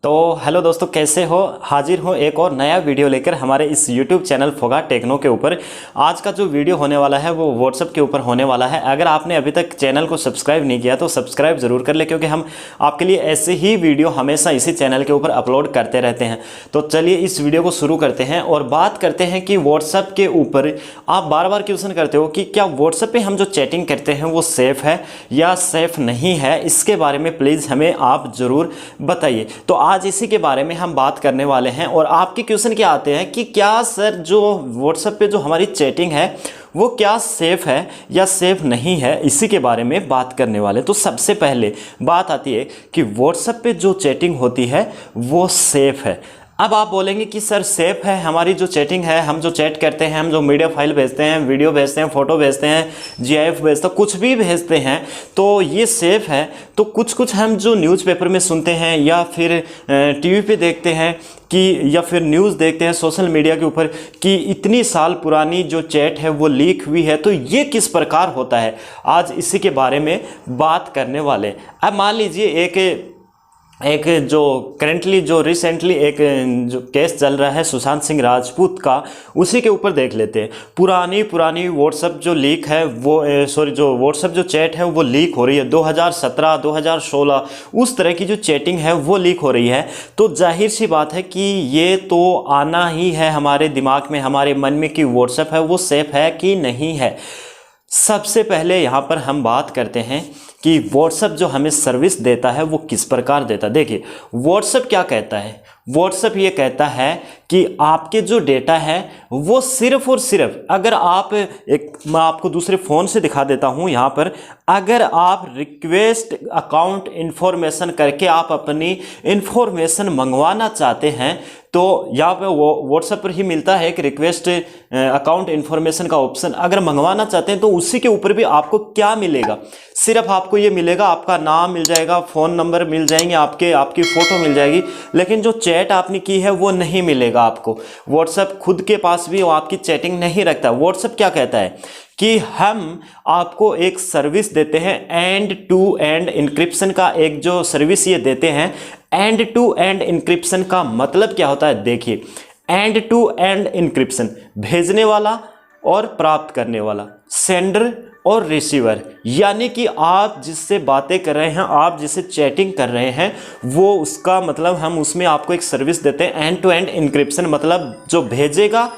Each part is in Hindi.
तो हेलो दोस्तों, कैसे हो। हाजिर हो एक और नया वीडियो लेकर हमारे इस YouTube चैनल फोगाट टेक्नो के ऊपर। आज का जो वीडियो होने वाला है वो WhatsApp के ऊपर होने वाला है। अगर आपने अभी तक चैनल को सब्सक्राइब नहीं किया तो सब्सक्राइब ज़रूर कर ले, क्योंकि हम आपके लिए ऐसे ही वीडियो हमेशा इसी चैनल के ऊपर अपलोड करते रहते हैं। तो चलिए इस वीडियो को शुरू करते हैं और बात करते हैं कि WhatsApp के ऊपर आप बार बार क्वेश्चन करते हो कि क्या WhatsApp पे हम जो चैटिंग करते हैं वो सेफ़ है या सेफ़ नहीं है। इसके बारे में प्लीज़ हमें आप ज़रूर बताइए। तो आज इसी के बारे में हम बात करने वाले हैं। और आपके क्वेश्चन क्या आते हैं कि क्या सर जो WhatsApp पे जो हमारी चैटिंग है वो क्या सेफ़ है या सेफ़ नहीं है, इसी के बारे में बात करने वाले। तो सबसे पहले बात आती है कि WhatsApp पे जो चैटिंग होती है वो सेफ़ है। अब आप बोलेंगे कि सर सेफ़ है हमारी जो चैटिंग है, हम जो चैट करते हैं, हम जो मीडिया फाइल भेजते हैं, वीडियो भेजते हैं, फ़ोटो भेजते हैं, GIF भेजते हैं, कुछ भी भेजते हैं तो ये सेफ़ है। तो कुछ हम जो न्यूज़पेपर में सुनते हैं या फिर TV पे देखते हैं कि या फिर न्यूज़ देखते हैं सोशल मीडिया के ऊपर कि इतनी साल पुरानी जो चैट है वो लीक हुई है, तो ये किस प्रकार होता है, आज इसी के बारे में बात करने वाले। अब मान लीजिए एक जो करेंटली जो रिसेंटली एक जो केस चल रहा है सुशांत सिंह राजपूत का, उसी के ऊपर देख लेते हैं। पुरानी WhatsApp जो लीक है वो जो WhatsApp जो चैट है वो लीक हो रही है 2017 2016 उस तरह की जो चैटिंग है वो लीक हो रही है। तो जाहिर सी बात है कि ये तो आना ही है हमारे दिमाग में, हमारे मन में कि WhatsApp है वो सेफ़ है कि नहीं है। सबसे पहले यहाँ पर हम बात करते हैं कि WhatsApp जो हमें सर्विस देता है वो किस प्रकार देता है। देखिए WhatsApp क्या कहता है, WhatsApp ये कहता है कि आपके जो डेटा है वो सिर्फ और सिर्फ, अगर आप मैं आपको दूसरे फ़ोन से दिखा देता हूँ यहाँ पर, अगर आप रिक्वेस्ट अकाउंट इन्फॉर्मेशन करके आप अपनी इन्फॉर्मेशन मंगवाना चाहते हैं तो यहाँ पे WhatsApp पर ही मिलता है कि रिक्वेस्ट अकाउंट इन्फॉर्मेशन का ऑप्शन। अगर मंगवाना चाहते हैं तो उसी के ऊपर भी आपको क्या मिलेगा, सिर्फ आपको ये मिलेगा, आपका नाम मिल जाएगा, फ़ोन नंबर मिल जाएंगे, आपकी फ़ोटो मिल जाएगी, लेकिन जो चैट आपने की है वो नहीं मिलेगा आपको। WhatsApp खुद के पास भी वो आपकी चैटिंग नहीं रखता। WhatsApp क्या कहता है कि हम आपको एक सर्विस देते हैं, एंड टू एंड इंक्रिप्शन का एक जो सर्विस ये देते हैं। एंड टू एंड इंक्रिप्शन का मतलब क्या होता है, देखिए एंड टू एंड इंक्रिप्शन, भेजने वाला और प्राप्त करने वाला, सेंडर और रिसीवर, यानी कि आप जिससे बातें कर रहे हैं, आप जिससे चैटिंग कर रहे हैं, वो उसका मतलब हम उसमें आपको एक सर्विस देते हैं एंड टू एंड इंक्रिप्शन। मतलब जो भेजेगा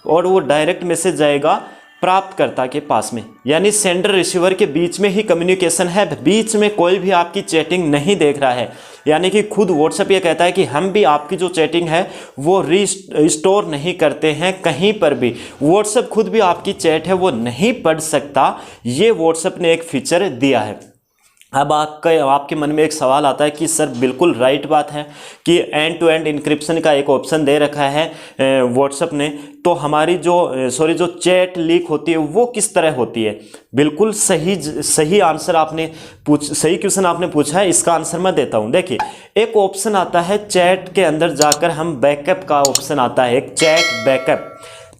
और वो डायरेक्ट मैसेज जाएगा प्राप्तकर्ता के पास में, यानी सेंडर रिसीवर के बीच में ही कम्युनिकेशन है, बीच में कोई भी आपकी चैटिंग नहीं देख रहा है। यानी कि खुद WhatsApp ये कहता है कि हम भी आपकी जो चैटिंग है वो रिस्टोर नहीं करते हैं कहीं पर भी। WhatsApp खुद भी आपकी चैट है वो नहीं पढ़ सकता, ये WhatsApp ने एक फीचर दिया है। अब आपके मन में एक सवाल आता है कि सर बिल्कुल राइट बात है कि एंड टू एंड इंक्रिप्शन का एक ऑप्शन दे रखा है WhatsApp ने, तो हमारी जो चैट लीक होती है वो किस तरह होती है। बिल्कुल सही आंसर आपने सही क्वेश्चन आपने पूछा है, इसका आंसर मैं देता हूँ। देखिए एक ऑप्शन आता है चैट के अंदर जाकर, हम बैकअप का ऑप्शन आता है, एक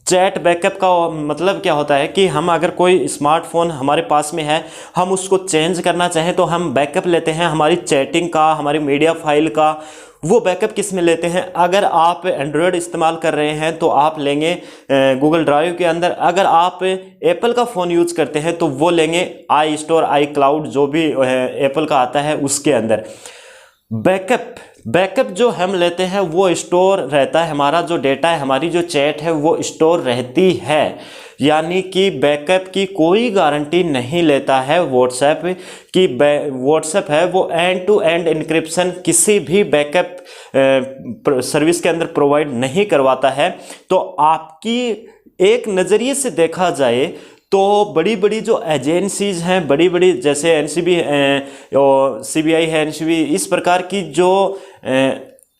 चैट बैकअप का मतलब क्या होता है कि हम अगर कोई स्मार्टफोन हमारे पास में है, हम उसको चेंज करना चाहें तो हम बैकअप लेते हैं हमारी चैटिंग का, हमारी मीडिया फाइल का। वो बैकअप किस में लेते हैं, अगर आप एंड्रॉयड इस्तेमाल कर रहे हैं तो आप लेंगे गूगल ड्राइव के अंदर, अगर आप एप्पल का फ़ोन यूज करते हैं तो वो लेंगे iStore iCloud जो भी एप्पल का आता है उसके अंदर। बैकअप जो हम लेते हैं वो स्टोर रहता है, हमारा जो डेटा है, हमारी जो चैट है वो स्टोर रहती है। यानी कि बैकअप की कोई गारंटी नहीं लेता है WhatsApp कि WhatsApp है वो एंड टू एंड इंक्रिप्शन किसी भी बैकअप सर्विस के अंदर प्रोवाइड नहीं करवाता है। तो आपकी एक नज़रिए से देखा जाए तो बड़ी बड़ी जो एजेंसीज हैं, बड़ी जैसे NCB और CBI है, NCB, इस प्रकार की जो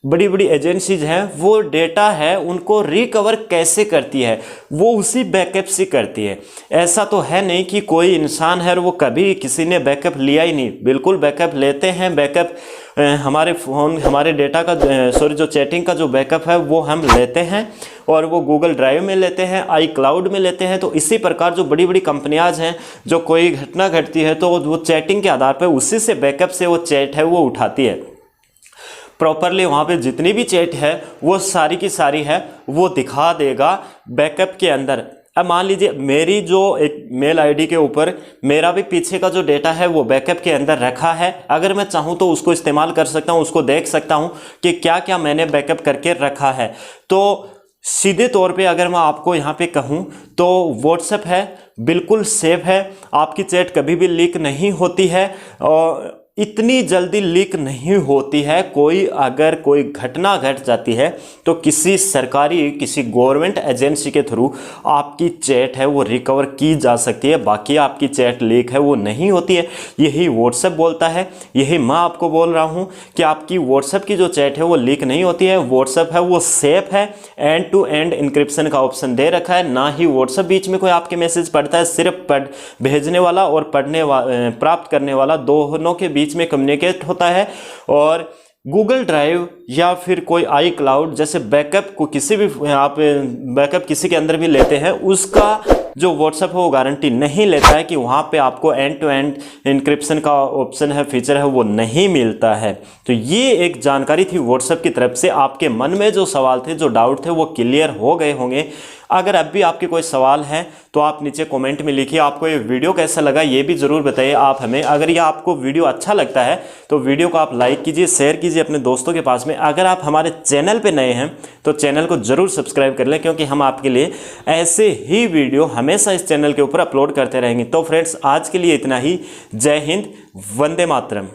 बड़ी एजेंसीज हैं वो डेटा है उनको रिकवर कैसे करती है, वो उसी बैकअप से करती है। ऐसा तो है नहीं कि कोई इंसान है और वो कभी किसी ने बैकअप लिया ही नहीं, बिल्कुल बैकअप लेते हैं। बैकअप हमारे फ़ोन, हमारे डेटा का जो चैटिंग का जो बैकअप है वो हम लेते हैं और वो गूगल ड्राइव में लेते हैं, iCloud में लेते हैं। तो इसी प्रकार जो बड़ी कंपनियां हैं, जो कोई घटना घटती है तो वो चैटिंग के आधार पर उसी से बैकअप से वो चैट है वो उठाती है। प्रॉपरली वहाँ पे जितनी भी चैट है वो सारी की सारी है वो दिखा देगा बैकअप के अंदर। अब मान लीजिए मेरी जो एक मेल आईडी के ऊपर मेरा भी पीछे का जो डेटा है वो बैकअप के अंदर रखा है, अगर मैं चाहूँ तो उसको इस्तेमाल कर सकता हूँ, उसको देख सकता हूँ कि क्या क्या मैंने बैकअप करके रखा है। तो सीधे तौर पे अगर मैं आपको यहाँ पे कहूँ तो व्हाट्सएप है बिल्कुल सेफ है, आपकी चैट कभी भी लीक नहीं होती है और इतनी जल्दी लीक नहीं होती है। अगर कोई घटना घट जाती है तो किसी सरकारी किसी गवर्नमेंट एजेंसी के थ्रू आपकी चैट है वो रिकवर की जा सकती है, बाकी आपकी चैट लीक है वो नहीं होती है। यही व्हाट्सएप बोलता है, यही मैं आपको बोल रहा हूँ कि आपकी व्हाट्सएप की जो चैट है वो लीक नहीं होती है। व्हाट्सएप है वो सेफ है, एंड टू एंड इंक्रिप्शन का ऑप्शन दे रखा है, ना ही व्हाट्सएप बीच में कोई आपके मैसेज पढ़ता है। सिर्फ भेजने वाला और प्राप्त करने वाला दोनों के बीच में कम्युनिकेट होता है। और गूगल ड्राइव या फिर कोई आई क्लाउड जैसे बैकअप को किसी भी आप बैकअप किसी के अंदर भी लेते हैं, उसका जो व्हाट्सएप है वो गारंटी नहीं लेता है कि वहाँ पे आपको एंड टू एंड इंक्रिप्शन का ऑप्शन है, फीचर है वो नहीं मिलता है। तो ये एक जानकारी थी व्हाट्सएप की तरफ से। आपके मन में जो सवाल थे, जो डाउट थे वो क्लियर हो गए होंगे। अगर अब भी आपके कोई सवाल हैं तो आप नीचे कमेंट में लिखिए। आपको ये वीडियो कैसा लगा ये भी ज़रूर बताइए आप हमें। अगर ये आपको वीडियो अच्छा लगता है तो वीडियो को आप लाइक कीजिए, शेयर कीजिए अपने दोस्तों के पास में। अगर आप हमारे चैनल पे नए हैं तो चैनल को ज़रूर सब्सक्राइब कर लें, क्योंकि हम आपके लिए ऐसे ही वीडियो हमेशा इस चैनल के ऊपर अपलोड करते रहेंगे। तो फ्रेंड्स आज के लिए इतना ही। जय हिंद, वंदे मातरम।